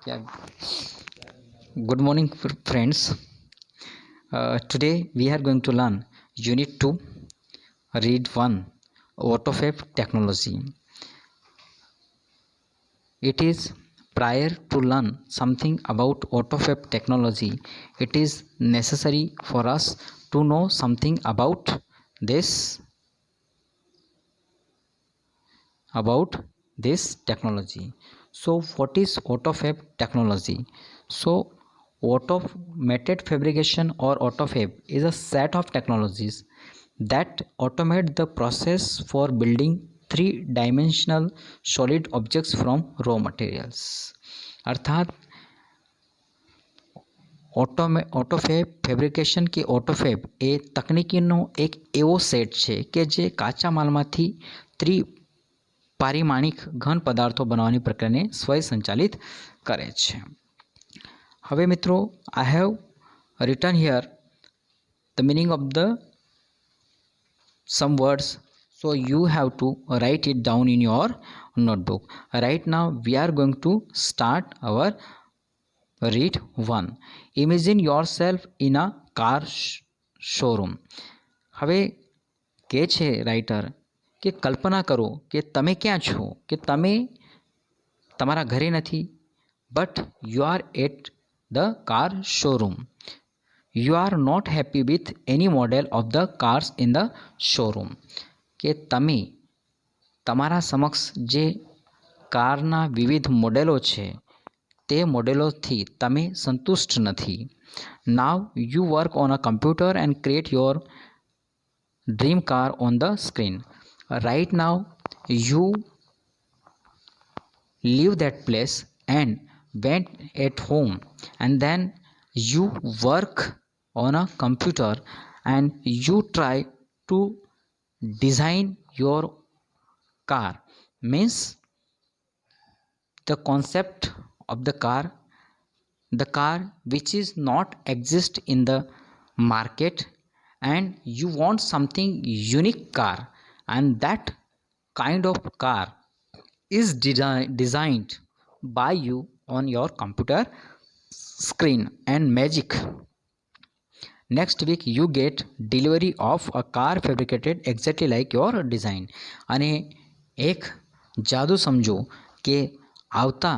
क्या Good morning, friends. Today we are going to learn Unit 2, Read 1, AutoFab Technology. It is prior to learn something about AutoFab technology, it is necessary for us to know something this about this technology. So what is AutoFab technology? So automated fabrication or AutoFab is a set of technologies that automate the process for building three-dimensional solid objects from raw materials. अर्थात ઓટોફેબ fabrication કે ઓટોફેબ એ તકનીકીનો એક એવો set છે કે જે કાચા માલમાંથી પારિમાણિક ઘન પદાર્થો બનાવવાની પ્રક્રિયાને સ્વયંસંચાલિત કરે છે. હવે મિત્રો, I have written here the meaning of the some words, so you have to write it down in your notebook. Right now we are going to start our read 1. Imagine yourself in a car showroom. હવે કે છે writer કે કલ્પના કરો કે તમે ક્યાં છો, કે તમે તમારા ઘરે નથી, but you are at the car showroom. You are not happy with any model of the cars in the showroom. કે તમે તમારા સમક્ષ જે કારના વિવિધ મોડેલો છે તે મોડેલોથી તમે સંતુષ્ટ નથી. Now you work on a computer and create your dream car on the screen. Right now you leave that place and went at home, and then you work on a computer and you try to design your car. Means the concept of the car which is not exist in the market, and you want something unique car, and that kind of car is designed by you on your computer screen. And magic, next week you get delivery of a car fabricated exactly like your design. અને એક જાદુ સમજો કે આવતા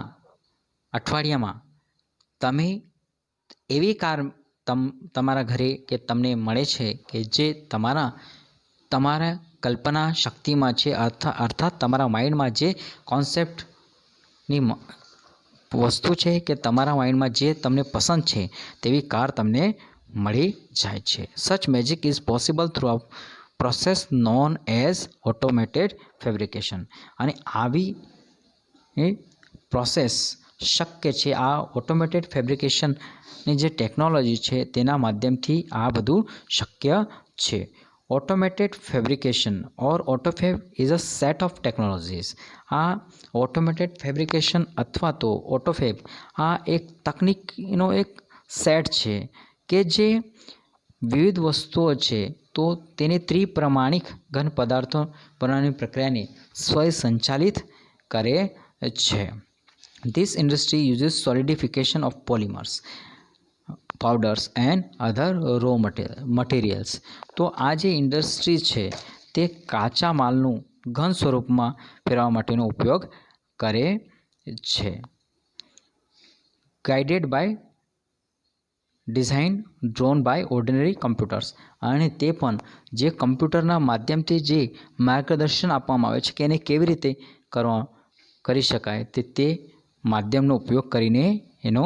અઠવાડિયામાં તમે એવી car તમારા ઘરે કે તમને મળે છે કે જે તમારા કલ્પના શક્તિમાં છે, અર્થાત તમારા માઇન્ડમાં જે કોન્સેપ્ટની વસ્તુ છે કે તમારા માઇન્ડમાં જે તમને પસંદ છે તેવી કાર તમને મળી જાય છે. Such magic is possible through a process known as automated fabrication. અને આવી પ્રોસેસ શક્ય છે. આ ઓટોમેટેડ ફેબ્રિકેશનની જે ટેકનોલોજી છે તેના માધ્યમથી આ બધું શક્ય છે. Automated fabrication or autofab is a set of technologies. આ ઓટોમેટેડ ફેબ્રિકેશન અથવા તો ઓટોફેબ આ એક તકનીકનો એક સેટ છે કે જે વિવિધ વસ્તુઓ છે તો તેને ત્રિપ્રમાણિક ઘન પદાર્થો બનાવવાની પ્રક્રિયાને સ્વયંસંચાલિત કરે છે. This industry uses solidification of polymers, powders and other raw materials. તો આ જે ઇન્ડસ્ટ્રી છે તે કાચા માલનું ઘન સ્વરૂપમાં ફેરવવા માટેનો ઉપયોગ કરે છે. Guided by design driven by ordinary computers. અને તે પણ જે કમ્પ્યુટરના માધ્યમથી જે માર્ગદર્શન આપવામાં આવે છે કે એને કેવી રીતે કરી શકાય તે માધ્યમનો ઉપયોગ કરીને એનો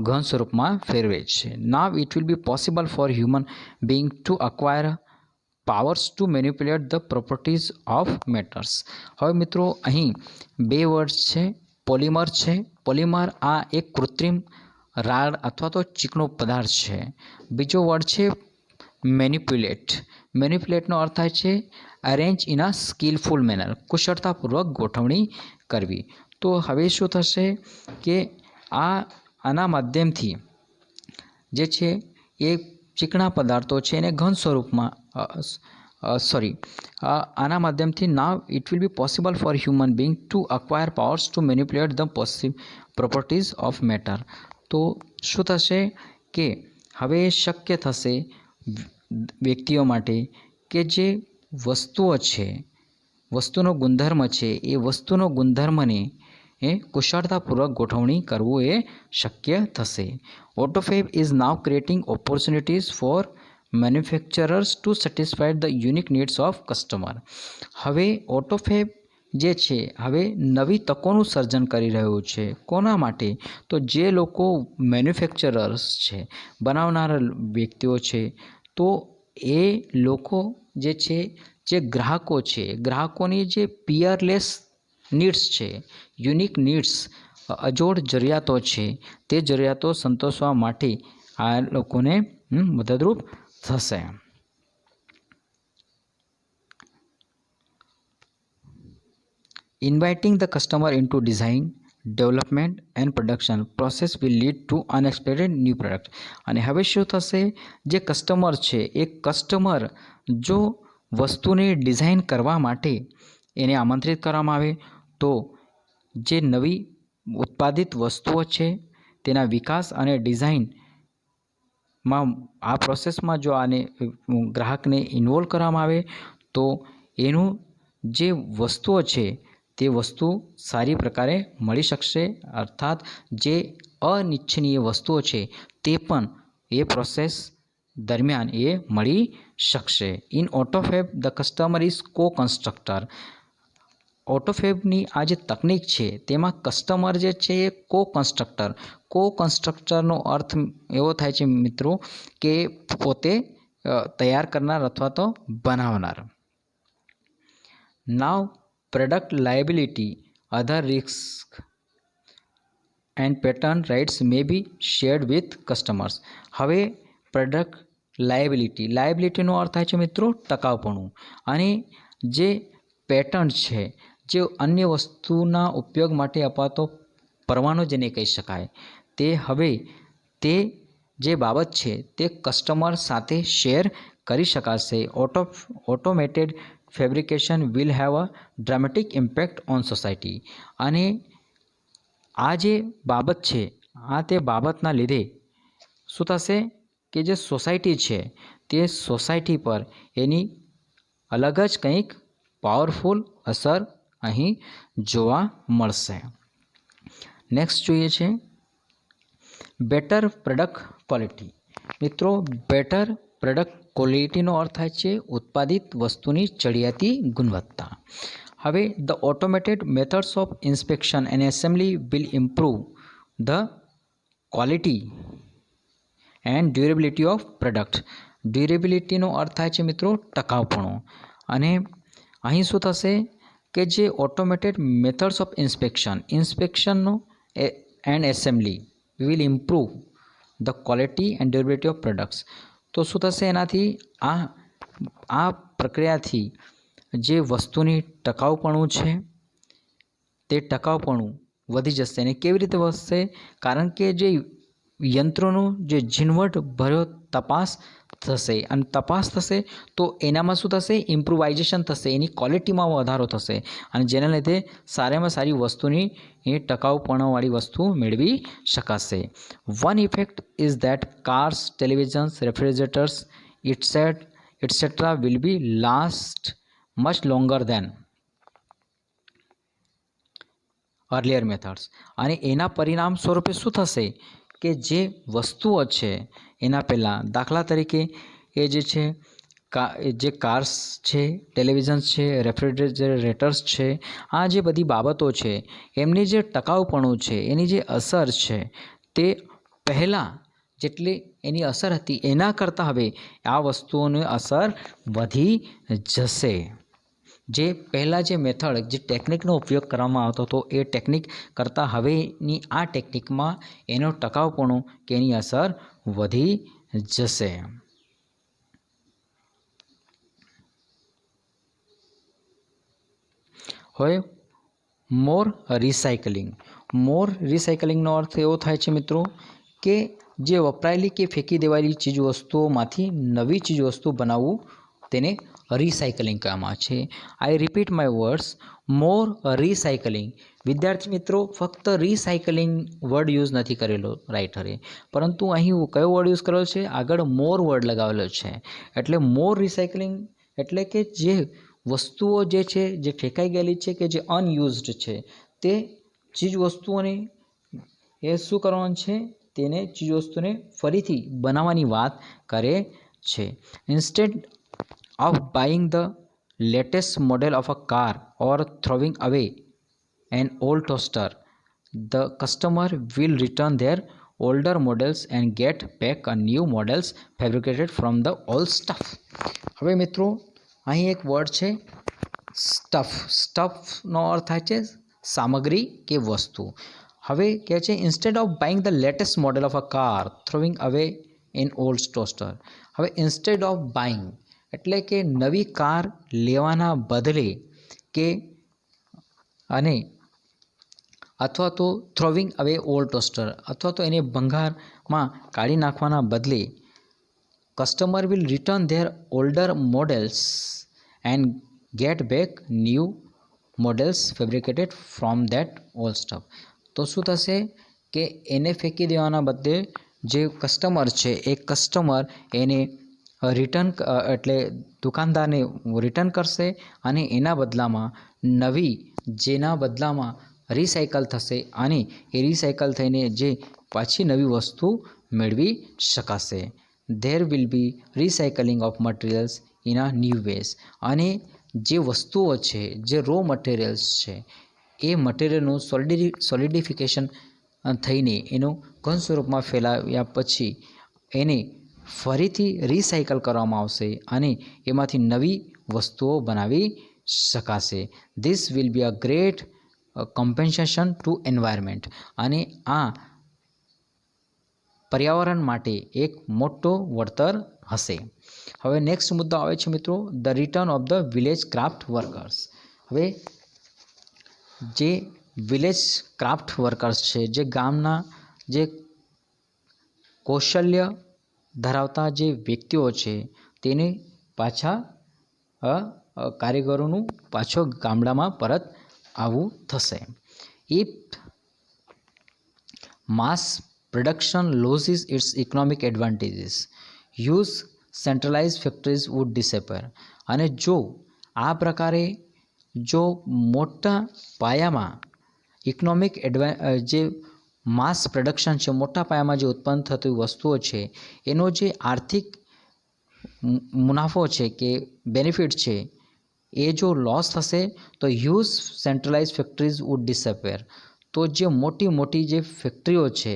ઘન સ્વરૂપમાં ફેરવે છે. Now it will be possible for human being to acquire powers to manipulate the properties of matters. હવે મિત્રો અહીં બે વર્ડ્સ છે. પોલિમર છે. પોલિમર આ એક કૃત્રિમ રાડ અથવા તો ચીકણો પદાર્થ છે. બીજો વર્ડ છે મેનિપ્યુલેટ. મેનિપ્યુલેટનો અર્થ થાય છે arrange in a skilful manner, કુશળતાપૂર્વક ગોઠવણી કરવી. તો હવે શું થશે કે આના માધ્યમથી જે છે એ ચીકણા પદાર્થો છે એને ઘન સ્વરૂપમાં સોરી આના માધ્યમથી now it will be possible for human being to acquire powers to manipulate the properties of matter. તો શું થશે કે હવે શક્ય થશે વ્યક્તિઓ માટે કે જે વસ્તુઓ છે, વસ્તુનો ગુણધર્મ છે, એ વસ્તુનો ગુણધર્મને કુશળતાપૂર્વક ગોઠવણી કરવું એ શક્ય થશે. Autofab is now creating opportunities for manufacturers to satisfy the unique needs of customer. હવે ઓટોફેબ જે છે હવે નવી તકોનું સર્જન કરી રહ્યું છે. કોના માટે? તો જે લોકો મેન્યુફેક્ચરર્સ છે, બનાવનારા વ્યક્તિઓ છે, તો એ લોકો જે છે, જે ગ્રાહકો છે, ગ્રાહકોની જે પિયરલેસ નીડ્સ છે, યુનિક નીડ્સ, અજોડ જરૂરિયાતો છે, તે જરૂરિયાતો સંતોષવા માટે આ લોકોને મદદરૂપ થશે. Inviting the customer into design, development and production process will lead to unexpected new product. અને હવે શું થશે? જે કસ્ટમર છે એ કસ્ટમર જો વસ્તુને ડિઝાઇન કરવા માટે એને આમંત્રિત કરવામાં આવે તો જે નવી ઉત્પાદિત વસ્તુઓ છે તેના વિકાસ અને ડિઝાઇનમાં આ પ્રોસેસમાં જો આને ગ્રાહકને ઇન્વોલ્વ કરવામાં આવે તો એનું જે વસ્તુઓ છે તે વસ્તુ સારી પ્રકારે મળી શકશે. અર્થાત જે અનિચ્છનીય વસ્તુઓ છે તે પણ એ પ્રોસેસ દરમિયાન એ મળી શકશે. ઇન ઓટોફેબ ધ કસ્ટમર ઇઝ કો કન્સ્ટ્રક્ટર. ઓટોફેબની આ જે તકનિક છે તેમાં કસ્ટમર જે છે એ કો કન્સ્ટ્રક્ટરનો અર્થ એવો થાય છે મિત્રો કે પોતે તૈયાર કરનાર અથવા તો બનાવનાર. નાવ product liability, other risks and patent rights may be shared with customers. હવે પ્રોડક્ટ લાયબિલિટીનો અર્થ થાય છે મિત્રો ટકાઉપણું, અને જે પેટન્ટ છે, જે અન્ય વસ્તુના ઉપયોગ માટે અપાતો પરવાનો જેને કહી શકાય, તે હવે તે જે બાબત છે તે કસ્ટમર સાથે શેર કરી શકાશે. Automated fabrication will have uh dramatic impact on society. અને આ જે બાબત છે, આ તે બાબતના લીધે શું થશે કે જે સોસાયટી છે તે સોસાયટી પર એની અલગ જ કંઈક પાવરફુલ અસર અહીં જોવા મળશે. નેક્સ્ટ જોઈએ છે બેટર પ્રોડક્ટ ક્વોલિટી. મિત્રો બેટર પ્રોડક્ટ ક્વોલિટીનો અર્થ થાય છે ઉત્પાદિત વસ્તુની ચડિયાતી ગુણવત્તા. હવે the automated methods of inspection and assembly will improve the quality and durability of product. ડ્યુરેબિલિટીનો અર્થ થાય છે મિત્રો ટકાઉપણું. અને અહીં શું થશે કે જે ઓટોમેટેડ મેથડ્સ ઓફ ઇન્સ્પેક્શનનો and assembly will improve the quality and durability of products. તો શું થશે એનાથી આ પ્રક્રિયાથી જે વસ્તુની ટકાઉપણું છે તે ટકાઉપણું વધી જશે. અને કેવી રીતે વધશે? કારણ કે જે યંત્રોનું જે ઝીણવટ ભર્યો તપાસ થશે, અને તપાસ થશે તો એનામાં શું થશે? ઇમ્પ્રુવાઇઝેશન થશે, એની ક્વોલિટીમાં વધારો થશે, અને જેના લીધે સારામાં સારી વસ્તુની એ ટકાઉપણુંવાળી વસ્તુ મેળવી શકાશે. One effect is that cars, televisions, refrigerators etcetera will be last much longer than earlier methods. અને એના પરિણામ સ્વરૂપે શું થશે કે જે વસ્તુઓ છે એના પહેલાં, દાખલા તરીકે એ જે છે જે કાર્સ છે, ટેલિવિઝન્સ છે, રેફ્રિજરેટર્સ છે, આ જે બધી બાબતો છે એમની જે ટકાઉપણું છે, એની જે અસર છે તે પહેલાં જેટલી એની અસર હતી એના કરતાં હવે આ વસ્તુઓની અસર વધી જશે. જે પહેલાં જે મેથડ, જે ટેકનિકનો ઉપયોગ કરવામાં આવતો હતો એ ટેકનિક કરતાં હવેની આ ટેકનિકમાં એનો ટકાઉપણું કે એની અસર વધી જશે. હવે મોર રિસાયકલિંગનો અર્થ એવો થાય છે મિત્રો કે જે વપરાયેલી કે ફેંકી દેવાયેલી ચીજવસ્તુઓમાંથી નવી ચીજવસ્તુ બનાવવું તેને રિસાયકલિંગ કહેવામાં આવે છે. આઈ repeat my words, more recycling. વિદ્યાર્થી મિત્રો, ફક્ત રિસાયકલિંગ વર્ડ યુઝ નથી કરેલો રાઇટરે, પરંતુ અહીં કયો વર્ડ યુઝ કરેલો છે? આગળ મોર વર્ડ લગાવેલો છે. એટલે મોર રિસાયકલિંગ એટલે કે જે વસ્તુઓ જે છે, જે ફેંકાઈ ગયેલી છે, કે જે અનયુઝડ છે, તે ચીજ વસ્તુઓને એ શું કરવાનું છે? તેને ચીજ વસ્તુને ફરીથી બનાવવાની વાત કરે છે. Instead of buying the latest model of a car or throwing away an old toaster, the customer will return their older models and get back a new models fabricated from the old stuff. હવે મિત્રો અહીં એક word છે stuff. સ્ટફનો અર્થ થાય છે સામગ્રી કે વસ્તુ. હવે કહે છે instead of buying the latest model of a car, throwing અવે એન ઓલ્ડ ટોસ્ટર. હવે ઇન્સ્ટેડ ઓફ બાઇંગ એટલે કે નવી કાર લેવાના બદલે કે અને અથવા તો થ્રોવિંગ અવે ઓલ્ડ ટોસ્ટર અથવા તો એને ભંગારમાં કાઢી નાખવાના બદલે customer will return there older models and get back new models fabricated from that old stuff. તો શું થશે કે એને ફેંકી દેવાના બદલે જે કસ્ટમર છે એ કસ્ટમર એને રિટર્ન એટલે દુકાનદારને રિટર્ન કરશે અને એના બદલામાં નવી જેના બદલામાં રિસાયકલ થશે અને એ રિસાયકલ થઈને જે પાછી નવી વસ્તુ મેળવી શકાશે. There will be recycling of materials in a new ways. અને જે વસ્તુઓ છે, જે રો મટીરિયલ્સ છે, એ મટીરિયલનું સોલિડિફિકેશન થઈને એનું ઘન સ્વરૂપમાં ફેલાવ્યા પછી એને ફરીથી રિસાયકલ કરવામાં આવશે અને એમાંથી નવી વસ્તુઓ બનાવી શકાશે. This will be a great compensation to environment. અને આ પર્યાવરણ માટે એક મોટો વળતર હશે. હવે નેક્સ્ટ મુદ્દો આવે છે મિત્રો, the return of the village craft workers. હવે જે વિલેજ ક્રાફ્ટ વર્કર્સ છે, જે ગામના જે કૌશલ્ય ધરાવતા જે વ્યક્તિઓ છે, તેને પાછા કારીગરોનું પાછો ગામડામાં પરત આવવું થશે. If mass production loses its economic advantages, huge centralized factories would disappear. અને જો આ પ્રકારે જો મોટા પાયામાં ઇકોનોમિક જે માસ પ્રોડક્શન છે, મોટા પાયામાં જે ઉત્પન્ન થતી વસ્તુઓ છે, એનો જે આર્થિક મુનાફો છે કે બેનિફિટ છે, એ જો લોસ થશે તો હ્યુજ સેન્ટ્રલાઇઝ ફેક્ટરીઝ વુડ ડિસઅપેર. તો જે મોટી મોટી જે ફેક્ટરીઓ છે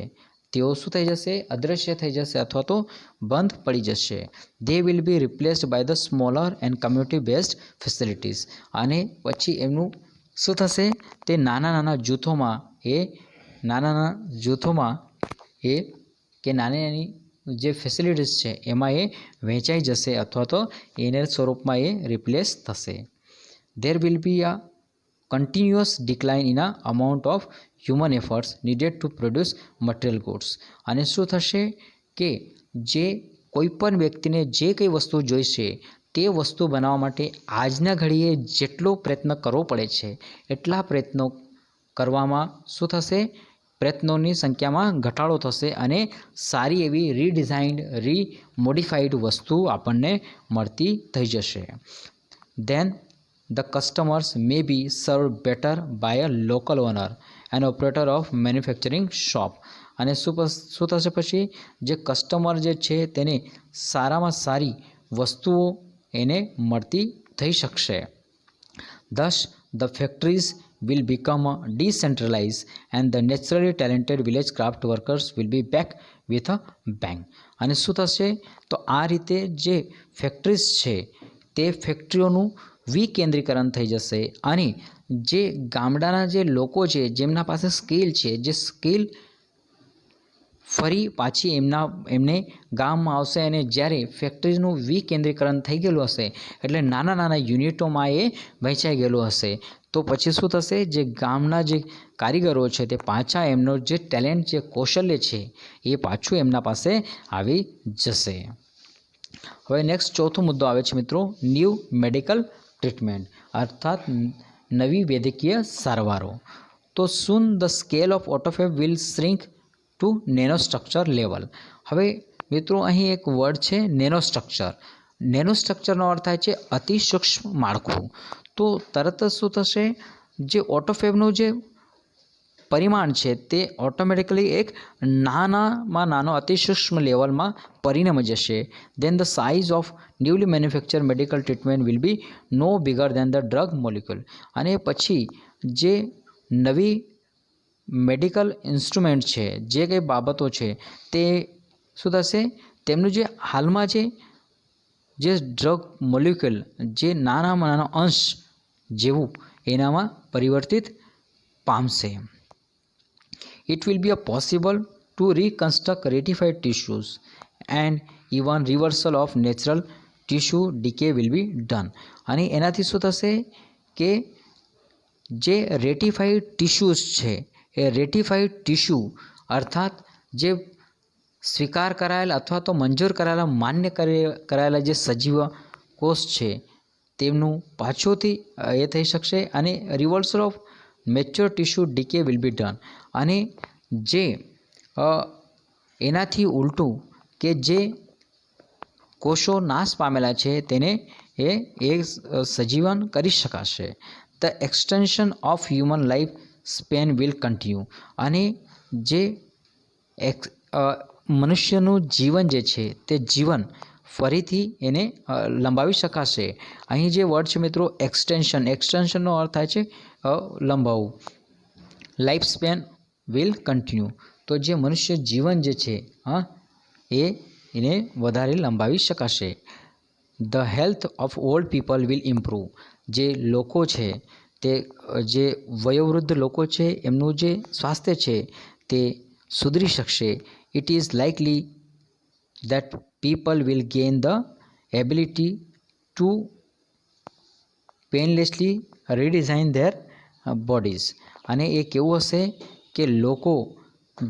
તેઓ શું થઈ જશે? અદૃશ્ય થઈ જશે અથવા તો બંધ પડી જશે. They will be replaced by the smaller and community based facilities. અને પછી એમનું શું થશે? તે નાના જૂથોમાં કે નાની જે ફેસિલિટીઝ છે એમાં એ વહેંચાઈ જશે અથવા તો એને સ્વરૂપમાં એ રિપ્લેસ થશે. There will be a continuous decline in a amount of human efforts needed to produce material goods. અને શું થશે કે જે કોઈપણ વ્યક્તિને જે કંઈ વસ્તુ જોઈશે તે વસ્તુ બનાવવા માટે આજના ઘડીએ જેટલો પ્રયત્ન કરવો પડે છે એટલા પ્રયત્નો કરવામાં શું થશે? પ્રયત્નોની સંખ્યામાં ઘટાડો થશે અને સારી એવી રીડિઝાઇન્ડ રીમોડિફાઈડ વસ્તુ આપણને મળતી થઈ જશે. Then the customers may be serve better by a local owner and operator of manufacturing shop. અને શું થશે પછી? જે કસ્ટમર જે છે તેને સારામાં સારી વસ્તુઓ એને મળતી થઈ શકશે. Thus, the factories will become decentralized and the naturally talented village craft workers will be back with a bang. અને શું થશે? તો આ રીતે જે ફેક્ટરીઝ છે તે ફેક્ટરીઓનું વિકેન્દ્રીકરણ થઈ જશે અને જે ગામડાના જે લોકો છે જેમના પાસે સ્કિલ છે, જે સ્કિલ ફરી પાછી એમને ગામમાં આવશે. અને જ્યારે ફેક્ટરીનું વિકેન્દ્રીકરણ થઈ ગયેલું હશે એટલે નાના યુનિટોમાં એ વહેંચાઈ ગયેલું હશે, તો પછી શું થશે? જે ગામના જે કારીગરો છે તે પાછા એમનો જે ટેલેન્ટ, જે કૌશલ્ય છે એ પાછું એમના પાસે આવી જશે. હવે નેક્સ્ટ ચોથો મુદ્દો આવે છે મિત્રો, ન્યૂ મેડિકલ ટ્રીટમેન્ટ અર્થાત નવી વૈદ્યકીય સારવારો. તો soon the scale of autofab will shrink to nano structure level. હવે મિત્રો અહીં એક વર્ડ છે નેનો સ્ટ્રક્ચર. નેનો સ્ટ્રક્ચરનો અર્થ થાય છે અતિ સૂક્ષ્મ માળખું. તો તરત જ શું થશે, જે ઓટોફેબનું જે પરિમાણ છે તે ઓટોમેટિકલી એક નાનામાં નાનો અતિસૂક્ષ્મ લેવલમાં પરિણમી જશે. Then the size of newly manufacture medical treatment will be no bigger than the drug molecule. અને પછી જે નવી મેડિકલ ઇન્સ્ટ્રુમેન્ટ છે, જે કંઈ બાબતો છે તે શું થશે, તેમનું જે હાલમાં જે ડ્રગ મોલિક્યુલ જે નાનામાં નાનો અંશ જેવું એનામાં પરિવર્તિત પામશે. It will be possible to reconstruct ratified tissues and even reversal of natural tissue decay will be done. અને એનાથી શું થશે કે જે રેટિફાઈડ ટિશ્યુઝ છે એ રેટિફાઈડ ટિશ્યુ અર્થાત જે સ્વીકાર કરાયેલા અથવા તો મંજૂર કરાયેલા માન્ય કરાયેલા જે સજીવ કોષ છે તેમનું પાછોથી એ થઈ શકશે અને reversal of mature tissue decay will be done. અને જે એનાથી ઉલટું કે જે કોષો નાશ પામેલા છે તેને એ સજીવન કરી શકાશે. The extension of human life span will continue. અને જે મનુષ્યનું જીવન જે છે તે જીવન ફરીથી એને લંબાવી શકાશે. અહીં જે વર્ડ છે મિત્રો એક્સટેન્શન, એક્સટેન્શનનો અર્થ થાય છે લંબાવવું. Life span will continue. તો જે મનુષ્ય જીવન જે છે એને વધારે લંબાવી શકાશે. The health of old people will improve. જે લોકો છે તે જે વયોવૃદ્ધ લોકો છે એમનું જે સ્વાસ્થ્ય છે તે સુધરી શકશે. It is likely that people will gain the ability to painlessly redesign their bodies. અને એ કેવું હશે કે લોકો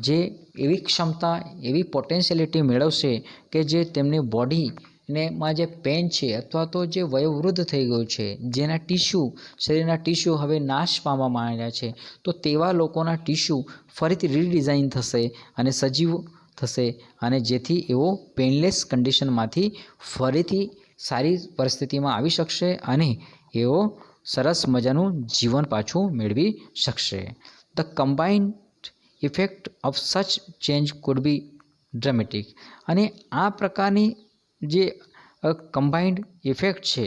જે એવી ક્ષમતા, એવી પોટેન્શિયલિટી મેળવશે કે જે તેમની બોડીમાં જે પેન છે અથવા તો જે વયોવૃદ્ધ થઈ ગયું છે, જેના ટિશ્યુ, શરીરના ટિશ્યુ હવે નાશ પામવામાં આવ્યા છે, તો તેવા લોકોના ટિશ્યુ ફરીથી રીડિઝાઇન થશે અને સજીવ થશે અને જેથી એવો પેનલેસ કન્ડિશનમાંથી ફરીથી સારી પરિસ્થિતિમાં આવી શકશે અને એવો સરસ મજાનું જીવન પાછું મેળવી શકશે. ધ કમ્બાઇન્ડ ઇફેક્ટ ઓફ સચ ચેન્જ કુડ બી ડ્રામેટિક. અને આ પ્રકારની જે કમ્બાઇન્ડ ઇફેક્ટ છે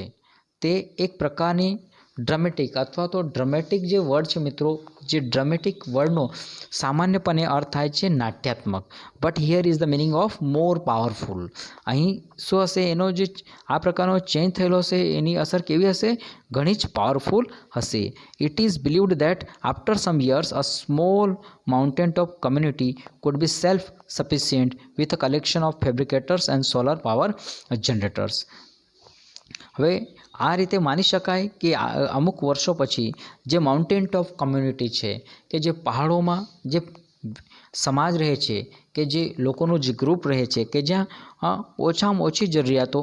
તે એક પ્રકારની ડ્રામેટિક અથવા તો ડ્રામેટિક જે વર્ડ છે મિત્રો, જે ડ્રામેટિક વર્ડનો સામાન્યપણે અર્થ થાય છે નાટ્યાત્મક, but here is the meaning of more powerful. અહીં શું હશે, એનો જે આ પ્રકારનો ચેન્જ થયેલો હશે એની અસર કેવી હશે, ઘણી જ પાવરફુલ હશે. It is believed that after some years a small mountain of community could be self sufficient with a collection of fabricators and solar power generators. હવે આ રીતે માની શકાય કે અમુક વર્ષો પછી જે માઉન્ટેન ઓફ કમ્યુનિટી છે, કે જે પહાડોમાં જે સમાજ રહે છે, કે જે લોકોનું જે ગ્રુપ રહે છે, કે જ્યાં ઓછામાં ઓછી જરૂરિયાતો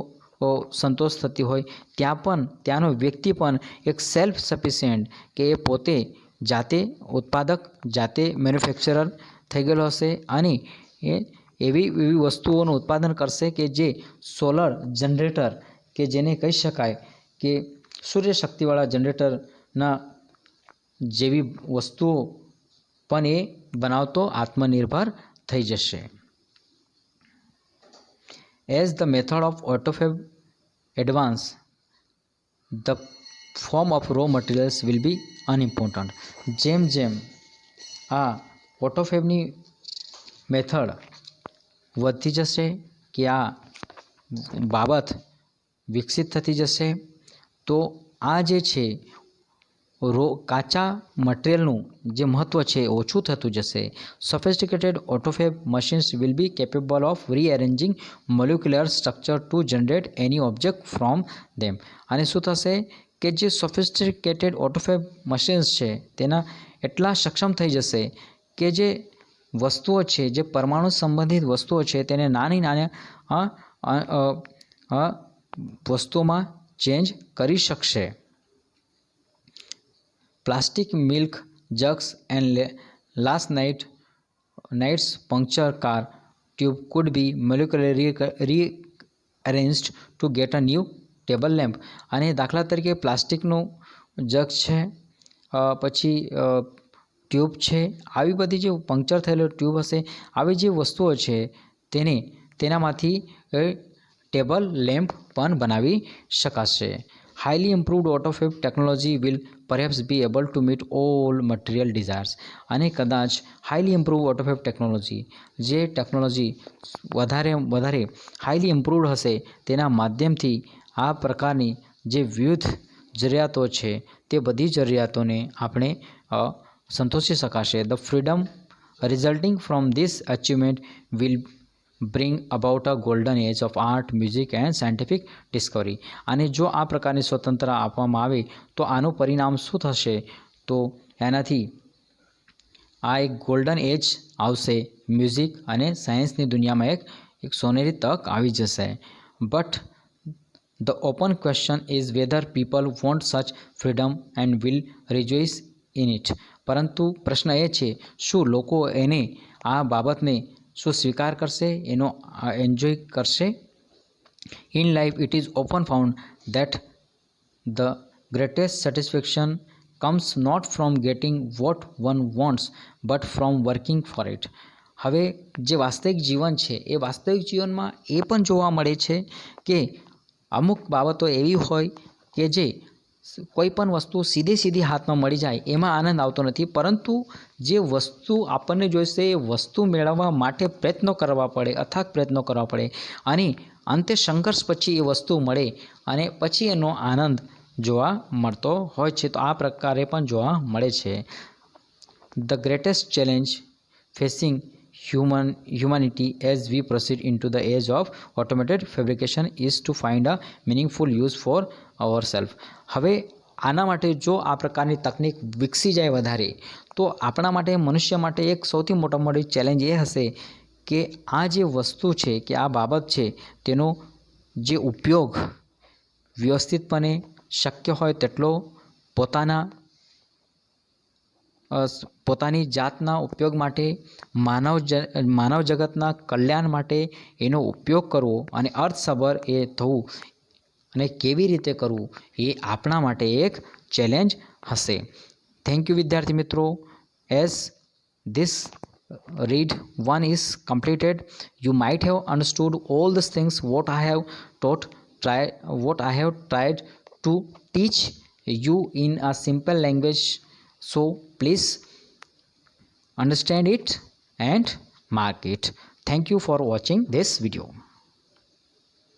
સંતોષ થતી હોય, ત્યાં પણ ત્યાંનો વ્યક્તિ પણ એક સેલ્ફ સફિશિયન્ટ કે એ પોતે જાતે ઉત્પાદક, જાતે મેન્યુફેક્ચરર થઈ ગયેલો હશે અને એ એવી વસ્તુઓનું ઉત્પાદન કરશે કે જે સોલર જનરેટર, કે જેને કહી શકાય કે સૂર્યશક્તિવાળા જનરેટરના જેવી વસ્તુઓ પણ એ બનાવતો આત્મનિર્ભર થઈ જશે. As the method of autofab advance the form of raw materials will be unimportant. જેમ જેમ આ ઓટોફેબની મેથડ વધતી જશે, કે આ બાબત વિકસિત થતી જશે, તો આ જે છે કાચા મટીરિયલનું જે મહત્ત્વ છે ઓછું થતું જશે. Sophisticated autofab machines will be capable of rearranging molecular structure to generate any object from them. અને શું થશે કે જે સોફિસ્ટિકેટેડ ઓટોફેબ મશીન્સ છે તેના એટલા સક્ષમ થઈ જશે કે જે વસ્તુઓ છે, જે પરમાણુ સંબંધિત વસ્તુઓ છે તેને નાની નાની વસ્તુમાં ચેન્જ કરી શકશે. Plastic milk jugs and last night's puncture car tube could be molecularly rearranged to get a new table lamp. અને દાખલા તરીકે પ્લાસ્ટિકનું જગ છે, પછી ટ્યુબ છે, આવી બધી જે પંક્ચર થયેલો ટ્યુબ હશે, આવી જે વસ્તુઓ છે તેનામાંથી ટેબલ લેમ્પ પણ બનાવી શકાશે. Highly improved autophabe technology will perhaps be able to meet all material desires. અને કદાચ હાઈલી ઇમ્પ્રૂવ autophabe ટેકનોલોજી, જે ટેકનોલોજી વધારે હાઈલી ઇમ્પ્રૂવડ હશે તેના માધ્યમથી આ પ્રકારની જે વિવિધ જરૂરિયાતો છે તે બધી જરૂરિયાતોને આપણે સંતોષી શકાશે. The freedom resulting from this achievement will bring about a golden age of art, music and scientific discovery. અને જો આ પ્રકારની સ્વતંત્રતા આપવામાં આવે તો આનું પરિણામ શું થશે? તો એનાથી આ એક ગોલ્ડન એજ આવશે. મ્યુઝિક અને સાયન્સની દુનિયામાં એક સોનેરી તક આવી જશે. But the open question is whether people want such freedom and will rejoice in it. પરંતુ પ્રશ્ન એ છે, શું લોકો આ બાબતને શું સ્વીકાર કરશે, એનો એન્જોય કરશે? In life it is often found that the greatest satisfaction comes not from getting what one wants but from working for it. હવે જે વાસ્તવિક જીવન છે એ વાસ્તવિક જીવનમાં એ પણ જોવા મળે છે કે અમુક બાબતો એવી હોય કે જે કોઈ પણ વસ્તુ સીધી હાથમાં મળી જાય એમાં આનંદ આવતો નથી, પરંતુ જે વસ્તુ આપણને જોઈશે એ વસ્તુ મેળવવા માટે પ્રયત્નો કરવા પડે, અથાગ પ્રયત્નો કરવા પડે અને અંતે સંઘર્ષ પછી એ વસ્તુ મળે અને પછી એનો આનંદ જોવા મળતો હોય છે. તો આ પ્રકારે પણ જોવા મળે છે. The greatest challenge facing humanity as we proceed into the age of automated fabrication is to find a meaningful use for ourselves. હવે આના માટે જો આ પ્રકારની તકનિક વિકસી જાય વધારે તો આપણા માટે, મનુષ્ય માટે એક સૌથી મોટી ચેલેન્જ એ હશે કે આ જે વસ્તુ છે કે આ બાબત છે તેનો જે ઉપયોગ વ્યવસ્થિતપણે શક્ય હોય તેટલો પોતાની જાતના ઉપયોગ માટે, માનવ જગતના કલ્યાણ માટે એનો ઉપયોગ કરવો અને અર્થસભર એ થવું અને કેવી રીતે કરવું એ આપણા માટે એક ચેલેન્જ હશે. થેન્ક યુ વિદ્યાર્થી મિત્રો. As this read 1 is completed, you might have understood all these things what I have tried to teach you in a simple language. So please understand it and mark it. Thank you for watching this video.